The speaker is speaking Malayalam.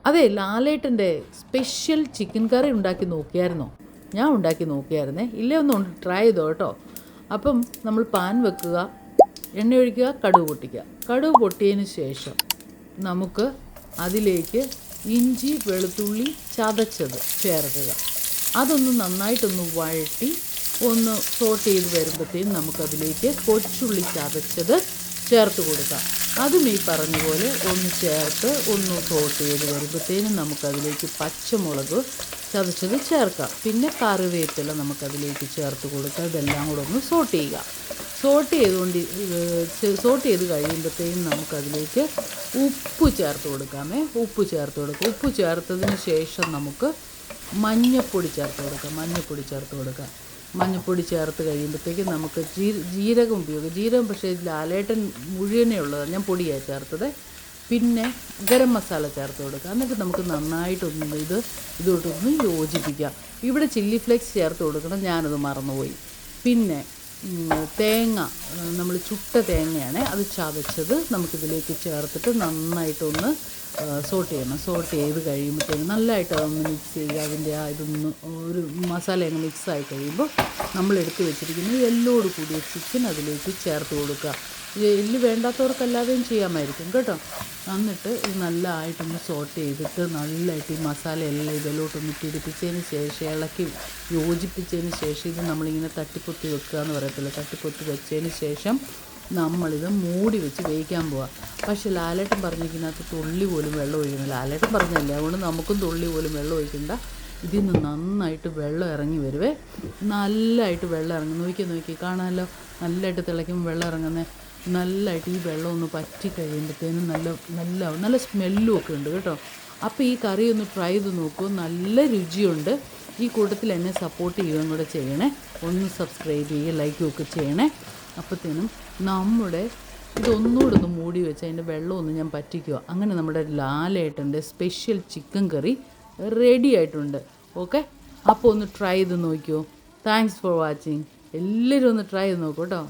അതെ, ലാലേട്ടൻ്റെ സ്പെഷ്യൽ ചിക്കൻ കറി ഉണ്ടാക്കി നോക്കിയായിരുന്നോ? ഞാൻ ഉണ്ടാക്കി നോക്കിയായിരുന്നേ. ഇല്ലേ, ഒന്ന് ട്രൈ ചെയ്തോ കേട്ടോ. അപ്പം നമ്മൾ പാൻ വെക്കുക, എണ്ണ ഒഴിക്കുക, കടുക് പൊട്ടിക്കുക. കടുക് പൊട്ടിയതിന് ശേഷം നമുക്ക് അതിലേക്ക് ഇഞ്ചി വെളുത്തുള്ളി ചതച്ചത് ചേർക്കുക. അതൊന്ന് നന്നായിട്ടൊന്ന് വഴറ്റി ഒന്ന് സോട്ട് ചെയ്ത് വരുമ്പോഴത്തേനും നമുക്കതിലേക്ക് കൊച്ചുള്ളി ചതച്ചത് ചേർത്ത് കൊടുക്കാം. അതും ഈ പറഞ്ഞ പോലെ ഒന്ന് ചേർത്ത് ഒന്ന് സോട്ട് ചെയ്ത് വരുമ്പോഴത്തേനും നമുക്കതിലേക്ക് പച്ചമുളക് ചതച്ചത് ചേർക്കാം. പിന്നെ കറിവേപ്പില നമുക്കതിലേക്ക് ചേർത്ത് കൊടുക്കുക. ഇതെല്ലാം കൂടെ ഒന്ന് സോട്ട് ചെയ്യുക. സോട്ട് ചെയ്ത് കഴിയുമ്പോഴത്തേനും നമുക്കതിലേക്ക് ഉപ്പ് ചേർത്ത് കൊടുക്കാമേ. ഉപ്പ് ചേർത്തതിന് ശേഷം നമുക്ക് മഞ്ഞൾപ്പൊടി ചേർത്ത് കൊടുക്കാം. മഞ്ഞൾപ്പൊടി ചേർത്ത് കഴിയുമ്പോഴത്തേക്കും നമുക്ക് ജീരകം ജീരകം പക്ഷേ ലാലേട്ടൻ മുഴുവനേ ഉള്ളതാണ്, ഞാൻ പൊടിയാണ് ചേർത്തത്. പിന്നെ ഗരം മസാല ചേർത്ത് കൊടുക്കുക. എന്നിട്ട് നമുക്ക് നന്നായിട്ടൊന്ന് ഇതോട്ടൊന്ന് യോജിപ്പിക്കാം. ഇവിടെ ചില്ലി ഫ്ലേക്സ് ചേർത്ത് കൊടുക്കണം, ഞാനത് മറന്നുപോയി. പിന്നെ തേങ്ങ, നമ്മൾ ചുട്ട തേങ്ങയാണ്, അത് ചതച്ചത് നമുക്കിതിലേക്ക് ചേർത്തിട്ട് നന്നായിട്ടൊന്ന് സോട്ട് ചെയ്ത് കഴിയുമ്പോഴത്തേക്കും നല്ലതായിട്ട് അതൊന്ന് മിക്സ് ചെയ്യുക. അതിൻ്റെ ഇതൊന്ന് ഒരു മസാല അങ്ങ് മിക്സായി കഴിയുമ്പോൾ നമ്മൾ എടുത്ത് വെച്ചിരിക്കുന്ന എല്ലോട് കൂടിയ ചിക്കൻ അതിലേക്ക് ചേർത്ത് കൊടുക്കുക. എല്ല് വേണ്ടാത്തവർക്കല്ലാതെയും ചെയ്യാമായിരിക്കും കേട്ടോ. എന്നിട്ട് ഇത് നല്ലതായിട്ടൊന്ന് സോട്ട് ചെയ്തിട്ട് നല്ലതായിട്ട് ഈ മസാല എല്ലാം ഇതിലോട്ടൊന്ന് പിടിപ്പിച്ചതിന് ശേഷം ഇളക്കി യോജിപ്പിച്ചതിന് ശേഷം ഇത് നമ്മളിങ്ങനെ തട്ടിപ്പൊത്തി വെക്കുക എന്ന് പറയത്തില്ല, തട്ടിപ്പൊത്തി വെച്ചതിന് ശേഷം നമ്മളിത് മൂടി വെച്ച് വേവിക്കാൻ പോവുക. പക്ഷേ ലാലേട്ടൻ പറഞ്ഞിരിക്കുന്നതിനകത്ത് തുള്ളി പോലും വെള്ളം ഒഴിക്കണം. ലാലേട്ടൻ പറഞ്ഞല്ലേ, അതുകൊണ്ട് നമുക്കും തുള്ളി പോലും വെള്ളം ഒഴിക്കണ്ട. ഇതിൽ നിന്ന് നന്നായിട്ട് വെള്ളം ഇറങ്ങി വരുവേ. നല്ലതായിട്ട് വെള്ളം ഇറങ്ങും. നോക്കി കാണാമല്ലോ, നല്ലതായിട്ട് തിളയ്ക്കുമ്പോൾ വെള്ളം ഇറങ്ങുന്നത്. നല്ലതായിട്ട് ഈ വെള്ളം ഒന്ന് പറ്റി കഴിയുമ്പോഴത്തേനും നല്ല സ്മെല്ലും ഒക്കെ ഉണ്ട് കേട്ടോ. അപ്പോൾ ഈ കറി ഒന്ന് ട്രൈ ചെയ്ത് നോക്കൂ, നല്ല രുചിയുണ്ട്. ഈ കൂട്ടത്തിൽ എന്നെ സപ്പോർട്ട് ചെയ്യുകയും കൂടെ ചെയ്യണേ. ഒന്ന് സബ്സ്ക്രൈബ് ചെയ്യുക, ലൈക്കും ഒക്കെ ചെയ്യണേ. അപ്പോഴത്തേനും നമ്മുടെ ഇതൊന്നുകൂടെ ഒന്ന് മൂടി വെച്ച് അതിൻ്റെ വെള്ളമൊന്ന് ഞാൻ പറ്റിക്കുക. അങ്ങനെ നമ്മുടെ ലാലേട്ടൻ്റെ സ്പെഷ്യൽ ചിക്കൻ കറി റെഡി ആയിട്ടുണ്ട്. ഓക്കെ, അപ്പോൾ ഒന്ന് ട്രൈ ചെയ്ത് നോക്കിയോ. Thanks for watching. എല്ലാവരും ഒന്ന് ട്രൈ ചെയ്ത് നോക്കൂ കേട്ടോ.